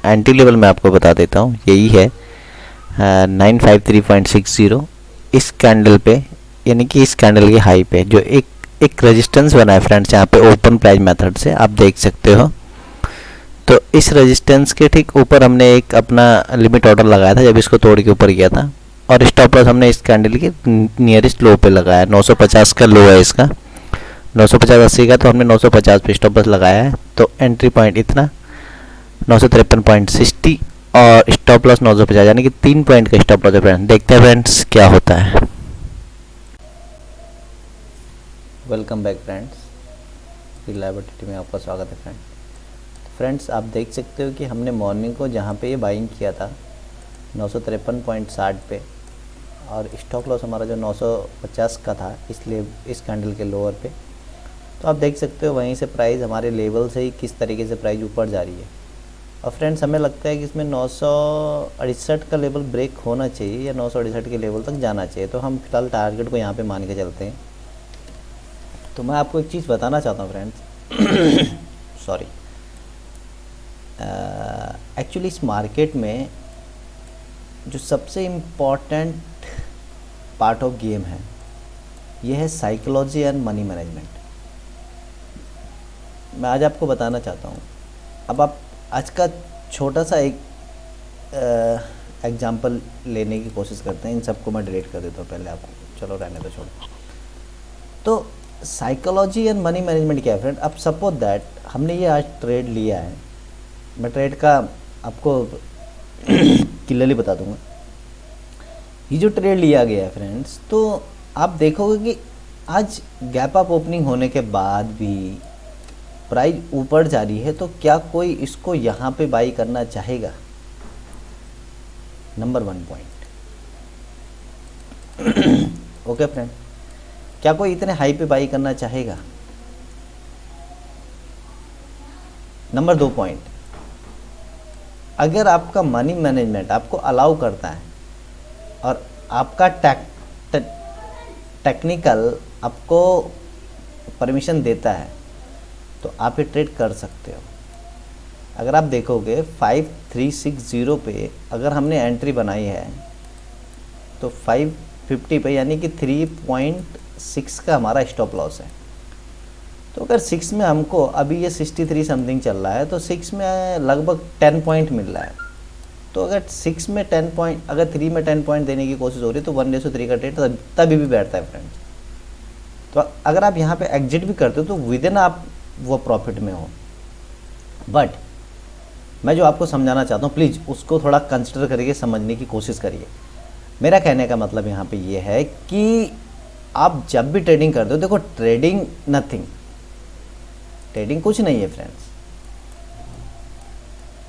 Entry level मैं आपको बता देता हूँ, यही है 953.60 इस कैंडल पे, यानी कि इस कैंडल की हाई पे जो एक रेजिस्टेंस बना है फ्रेंड्स, यहाँ पे ओपन प्राइस मेथड से आप देख सकते हो। तो इस रेजिस्टेंस के ठीक ऊपर हमने एक अपना लिमिट ऑर्डर लगाया था जब इसको तोड़ के ऊपर गया था, और स्टॉप लॉस हमने इस कैंडल के नियरेस्ट लो पे लगाया। 950 का लो है इसका, 950-80 का, तो हमने 950 पे स्टॉप लॉस लगाया है। तो एंट्री पॉइंट इतना 953.60 और स्टॉप लॉस 950, यानी कि 3 पॉइंट का स्टॉप लॉस है फ्रेंड्स। देखते हैं फ्रेंड्स क्या होता है। वेलकम बैक फ्रेंड्स, रिलायबिलिटी में आपका स्वागत है फ्रेंड्स। आप देख सकते हो कि हमने मॉर्निंग को जहाँ पे ये बाइंग किया था 953.60 पे, और स्टॉप लॉस हमारा जो 950 का था, इसलिए इस कैंडल के लोअर पे। तो आप देख सकते हो वहीं से प्राइस हमारे लेवल से ही किस तरीके से प्राइस ऊपर जा रही है। और फ्रेंड्स हमें लगता है कि इसमें 968 का लेवल ब्रेक होना चाहिए या 968 के लेवल तक जाना चाहिए। तो हम फिलहाल टारगेट को यहाँ पे मान के चलते हैं। तो मैं आपको एक चीज़ बताना चाहता हूँ फ्रेंड्स सॉरी, एक्चुअली इस मार्केट में जो सबसे इम्पॉर्टेंट पार्ट ऑफ गेम है, ये है साइकोलॉजी एंड मनी मैनेजमेंट। मैं आज आपको बताना चाहता हूँ। अब आप आज का छोटा सा एक एग्जांपल लेने की कोशिश करते हैं। इन सबको मैं डिलीट कर देता हूँ पहले, आपको चलो रहने दो, छोड़ो। तो साइकोलॉजी एंड मनी मैनेजमेंट क्या है फ्रेंड? अब सपोज दैट हमने ये आज ट्रेड लिया है, मैं ट्रेड का आपको क्लियरली बता दूंगा। ये जो ट्रेड लिया गया है फ्रेंड्स, तो आप देखोगे कि आज गैप अप ओपनिंग होने के बाद भी प्राइस ऊपर जा रही है, तो क्या कोई इसको यहाँ पे बाई करना चाहेगा? Number 1 point. ओके फ्रेंड, क्या कोई इतने हाई पे बाई करना चाहेगा? नंबर 2 पॉइंट, अगर आपका मनी मैनेजमेंट आपको अलाउ करता है और आपका टेक्निकल आपको परमिशन देता है, तो आप ये ट्रेड कर सकते हो। अगर आप देखोगे 5360 पे अगर हमने एंट्री बनाई है, तो 550 पे यानी कि 3.6 का हमारा स्टॉप लॉस है। तो अगर 6 में हमको अभी ये 63 समथिंग चल रहा है, तो 6 में लगभग 10 पॉइंट मिल रहा है। तो अगर 6 में 10 पॉइंट, अगर 3 में 10 पॉइंट देने की कोशिश हो रही है, तो 1:3 का ट्रेड तभी भी बैठता है फ्रेंड्स। तो अगर आप यहाँ पे एग्जिट भी करते हो, तो विद इन आप वो प्रॉफिट में हो। बट मैं जो आपको समझाना चाहता हूँ, प्लीज़ उसको थोड़ा कंसिडर करके समझने की कोशिश करिए। मेरा कहने का मतलब यहाँ पे ये है कि आप जब भी ट्रेडिंग करते हो, देखो ट्रेडिंग नथिंग, ट्रेडिंग कुछ नहीं है फ्रेंड्स।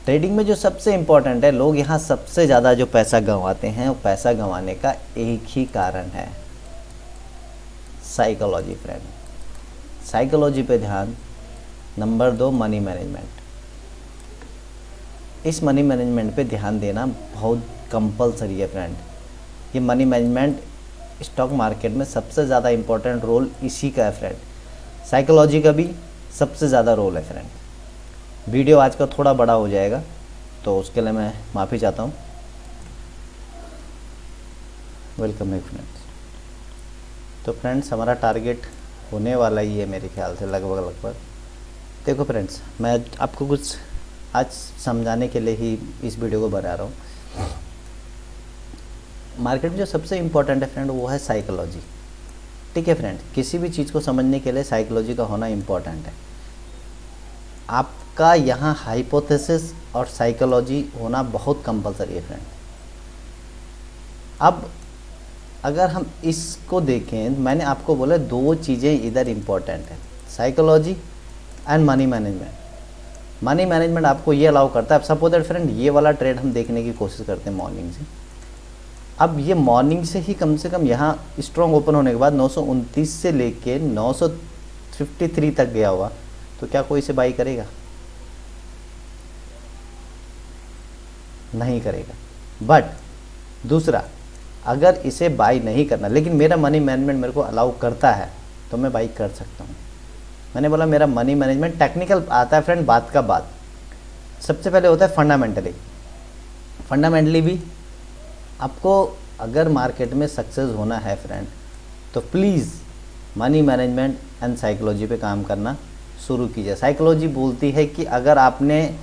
ट्रेडिंग में जो सबसे इम्पोर्टेंट है, लोग यहाँ सबसे ज़्यादा जो पैसा गंवाते हैं, वो पैसा गंवाने का एक ही कारण है, साइकोलॉजी फ्रेंड। साइकोलॉजी पे ध्यान। Number 2 money management. इस मनी मैनेजमेंट पे ध्यान देना बहुत कंपलसरी है फ्रेंड। ये मनी मैनेजमेंट स्टॉक मार्केट में सबसे ज़्यादा इम्पोर्टेंट रोल इसी का है फ्रेंड। साइकोलॉजी का भी सबसे ज़्यादा रोल है फ्रेंड। वीडियो आज का थोड़ा बड़ा हो जाएगा, तो उसके लिए मैं माफ़ी चाहता हूँ। Welcome back friends. तो फ्रेंड्स हमारा टारगेट होने वाला ही है मेरे ख्याल से लगभग। देखो फ्रेंड्स, मैं आपको कुछ आज समझाने के लिए ही इस वीडियो को बना रहा हूँ। मार्केट में जो सबसे इम्पोर्टेंट है फ्रेंड, वो है साइकोलॉजी। ठीक है फ्रेंड, किसी भी चीज़ को समझने के लिए साइकोलॉजी का होना इम्पोर्टेंट है। आपका यहाँ हाइपोथेसिस और साइकोलॉजी होना बहुत कंपलसरी है फ्रेंड। अब अगर हम इसको देखें, मैंने आपको बोला 2 चीज़ें इधर इम्पोर्टेंट है, psychology and money management. Money management आपको ये अलाउ करता है। अब सपोज दैट फ्रेंड, ये वाला ट्रेड हम देखने की कोशिश करते हैं मॉर्निंग से। अब ये मॉर्निंग से ही कम से कम यहाँ स्ट्रॉन्ग ओपन होने के बाद 929 से लेके 953 तक गया हुआ, तो क्या कोई इसे बाई करेगा? नहीं करेगा। बट दूसरा, अगर इसे बाई नहीं करना, लेकिन मेरा मनी मैनेजमेंट मेरे को अलाउ करता है, तो मैं बाई कर सकता हूँ। मैंने बोला मेरा मनी मैनेजमेंट टेक्निकल आता है फ्रेंड, बात का बात। सबसे पहले होता है फंडामेंटली। फंडामेंटली भी आपको अगर मार्केट में सक्सेस होना है फ्रेंड, तो please money management and psychology पे काम करना शुरू कीजिए। साइकोलॉजी बोलती है कि अगर आपने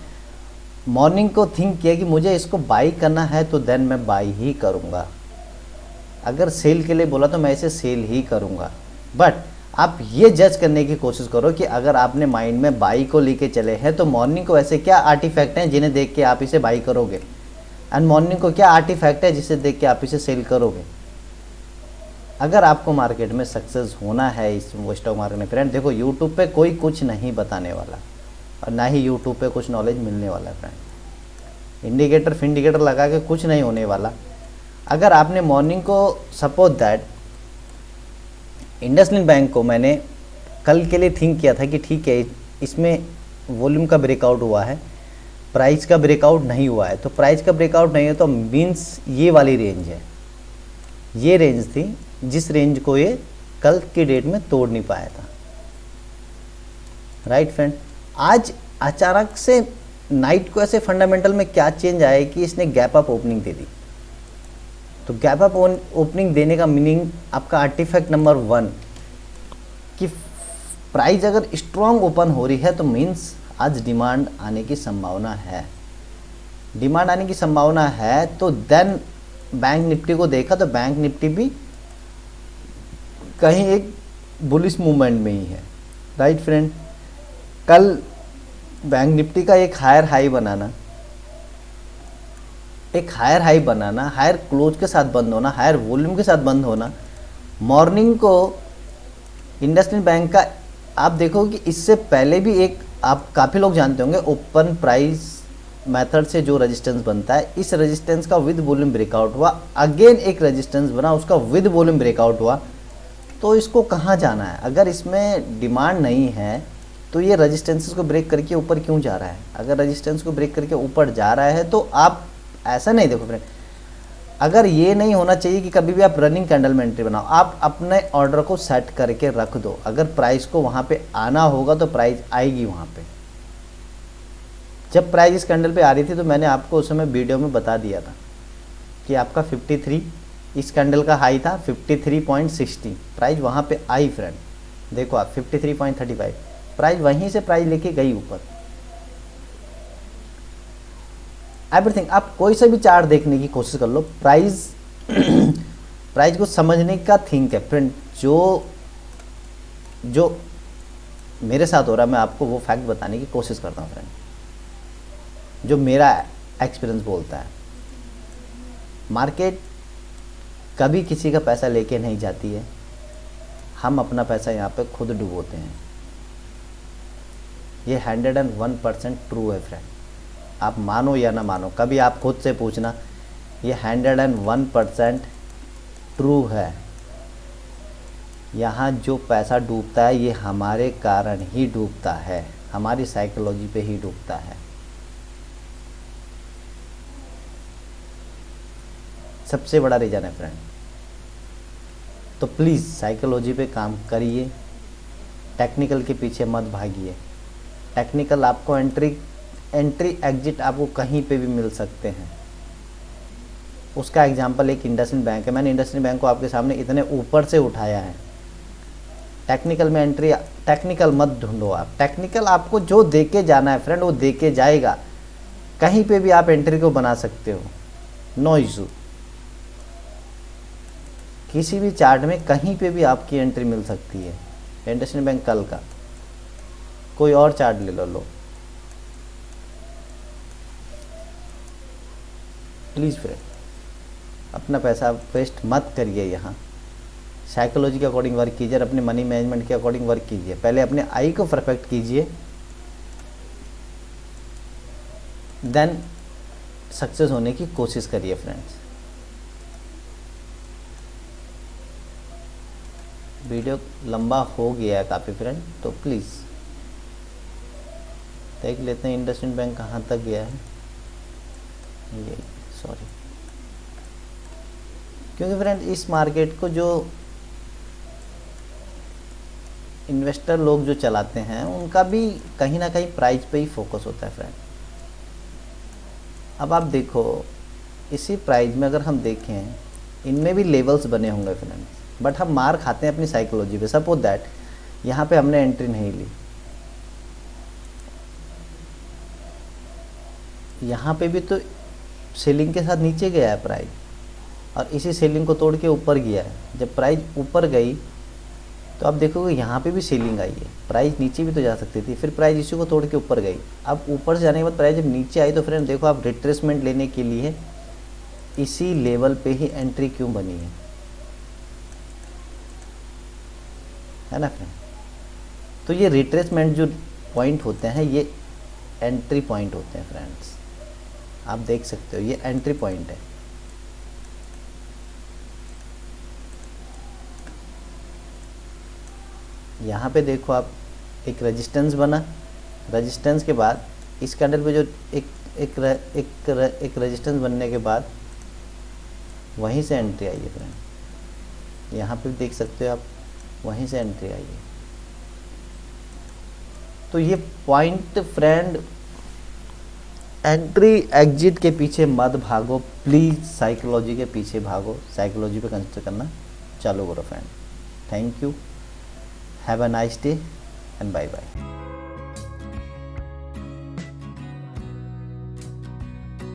मॉर्निंग को थिंक किया कि मुझे इसको बाई करना है तो देन मैं बाई ही करूँगा। अगर सेल के लिए बोला तो मैं इसे सेल ही करूँगा। बट आप ये जज करने की कोशिश करो कि अगर आपने माइंड में बाई को लेके चले हैं तो मॉर्निंग को ऐसे क्या आर्टिफैक्ट हैं जिन्हें देख के आप इसे बाई करोगे, एंड मॉर्निंग को क्या आर्टिफैक्ट है जिसे देख के आप इसे सेल करोगे। अगर आपको मार्केट में सक्सेस होना है इस स्टॉक मार्केट में फ्रेंड, देखो यूट्यूब पे कोई कुछ नहीं बताने वाला और ना ही यूट्यूब पे कुछ नॉलेज मिलने वाला है फ्रेंड। इंडिकेटर फिंडिकेटर लगा के कुछ नहीं होने वाला। अगर आपने मॉर्निंग को सपोज दैट इंडसइंड बैंक को मैंने कल के लिए थिंक किया था कि ठीक है इसमें वॉल्यूम का ब्रेकआउट हुआ है, प्राइस का ब्रेकआउट नहीं हुआ है, तो प्राइस का ब्रेकआउट नहीं है तो मीन्स ये वाली रेंज है, ये रेंज थी जिस रेंज को ये कल की डेट में तोड़ नहीं पाया था। राइट फ्रेंड, आज अचानक से नाइट को ऐसे फंडामेंटल में क्या चेंज आया कि इसने गैप अप ओपनिंग दे दी। तो गैप अप ओपनिंग देने का मीनिंग आपका आर्टिफैक्ट नंबर 1 कि प्राइस अगर स्ट्रॉन्ग ओपन हो रही है तो मीन्स आज डिमांड आने की संभावना है। डिमांड आने की संभावना है तो देन बैंक निफ्टी को देखा तो बैंक निफ्टी भी कहीं एक बुलिश मूवमेंट में ही है। राइट फ्रेंड, कल बैंक निफ्टी का एक हायर हाई बनाना, हायर क्लोज के साथ बंद होना, हायर वॉल्यूम के साथ बंद होना, मॉर्निंग को इंडसइंड बैंक का आप देखो कि इससे पहले भी एक आप काफ़ी लोग जानते होंगे ओपन प्राइस मेथड से जो रेजिस्टेंस बनता है, इस रेजिस्टेंस का विद वॉल्यूम ब्रेकआउट हुआ, अगेन एक रेजिस्टेंस बना उसका विद वॉल्यूम ब्रेकआउट हुआ। तो इसको कहाँ जाना है? अगर इसमें डिमांड नहीं है तो ये रेजिस्टेंसेस को ब्रेक करके ऊपर क्यों जा रहा है? अगर रेजिस्टेंस को ब्रेक करके ऊपर जा रहा है तो आप ऐसा नहीं देखो फ्रेंड, अगर ये नहीं होना चाहिए कि कभी भी आप रनिंग कैंडल में एंट्री बनाओ, आप अपने ऑर्डर को सेट करके रख दो। अगर प्राइस को वहाँ पे आना होगा तो प्राइस आएगी वहाँ पे। जब प्राइस इस कैंडल पे आ रही थी तो मैंने आपको उस समय वीडियो में बता दिया था कि आपका 53 इस कैंडल का हाई था 53.60, प्राइस वहाँ पे आई फ्रेंड। देखो आप 53.35 प्राइस वहीं से प्राइस लेके गई ऊपर। एवरीथिंग आप कोई सा भी चार्ट देखने की कोशिश कर लो, प्राइस को समझने का थिंक है फ्रेंड। जो मेरे साथ हो रहा है मैं आपको वो फैक्ट बताने की कोशिश करता हूँ फ्रेंड, जो मेरा एक्सपीरियंस बोलता है। मार्केट कभी किसी का पैसा लेके नहीं जाती है, हम अपना पैसा यहाँ पे खुद डुबोते हैं। ये 101% ट्रू है फ्रेंड, आप मानो या ना मानो, कभी आप खुद से पूछना, ये 101% ट्रू है। यहाँ जो पैसा डूबता है ये हमारे कारण ही डूबता है, हमारी साइकोलॉजी पे ही डूबता है। सबसे बड़ा रीज़न है फ्रेंड। तो प्लीज़ साइकोलॉजी पे काम करिए, टेक्निकल के पीछे मत भागिए। टेक्निकल आपको एंट्री एग्जिट आपको कहीं पे भी मिल सकते हैं। उसका एग्जांपल एक इंडसइंड बैंक है, मैंने इंडसइंड बैंक को आपके सामने इतने ऊपर से उठाया है। टेक्निकल में एंट्री, टेक्निकल मत ढूंढो आप, टेक्निकल आपको जो दे के जाना है फ्रेंड वो दे के जाएगा। कहीं पे भी आप एंट्री को बना सकते हो, नो इशू। किसी भी चार्ट में कहीं पे भी आपकी एंट्री मिल सकती है। इंडसइंड बैंक कल का, कोई और चार्ट ले लो। प्लीज़ फ्रेंड अपना पैसा वेस्ट मत करिए। यहाँ साइकोलॉजी के अकॉर्डिंग वर्क कीजिए, अपने मनी मैनेजमेंट के अकॉर्डिंग वर्क कीजिए। पहले अपने आई को परफेक्ट कीजिए, देन सक्सेस होने की कोशिश करिए फ्रेंड्स। वीडियो लंबा हो गया है काफ़ी फ्रेंड, तो प्लीज़ देख लेते हैं इंडसइंड बैंक कहाँ तक गया है। ये सॉरी, क्योंकि फ्रेंड इस मार्केट को जो इन्वेस्टर लोग जो चलाते हैं उनका भी कहीं ना कहीं प्राइस पे ही फोकस होता है फ्रेंड। अब आप देखो इसी प्राइस में अगर हम देखें, इनमें भी लेवल्स बने होंगे फ्रेंड्स, बट हम मार खाते हैं अपनी साइकोलॉजी पे। सपोज दैट यहाँ पे हमने एंट्री नहीं ली, यहाँ पे भी तो सेलिंग के साथ नीचे गया है प्राइस, और इसी सेलिंग को तोड़ के ऊपर गया है। जब प्राइस ऊपर गई तो आप देखोगे यहाँ पे भी सेलिंग आई है, प्राइस नीचे भी तो जा सकती थी, फिर प्राइस इसी को तोड़ के ऊपर गई। अब ऊपर से जाने के बाद प्राइस जब नीचे आई तो फ्रेंड देखो आप रिट्रेसमेंट लेने के लिए इसी लेवल पे ही एंट्री क्यों बनी है ना फ्रेंड। तो ये रिट्रेसमेंट जो पॉइंट होते हैं ये एंट्री पॉइंट होते हैं फ्रेंड्स, आप देख सकते हो ये एंट्री पॉइंट है। यहाँ पे देखो आप एक रेजिस्टेंस बना, रेजिस्टेंस के बाद इस कैंडल पे जो एक रेजिस्टेंस बनने के बाद वहीं से एंट्री आई है फ्रेंड, यहाँ पे देख सकते हो आप, वहीं से एंट्री आई है। तो ये पॉइंट फ्रेंड, एंट्री एग्जिट के पीछे मत भागो प्लीज़, साइकोलॉजी के पीछे भागो, साइकोलॉजी पे कंसिडर करना चालू करो friend. Thank you, have a nice day and bye bye.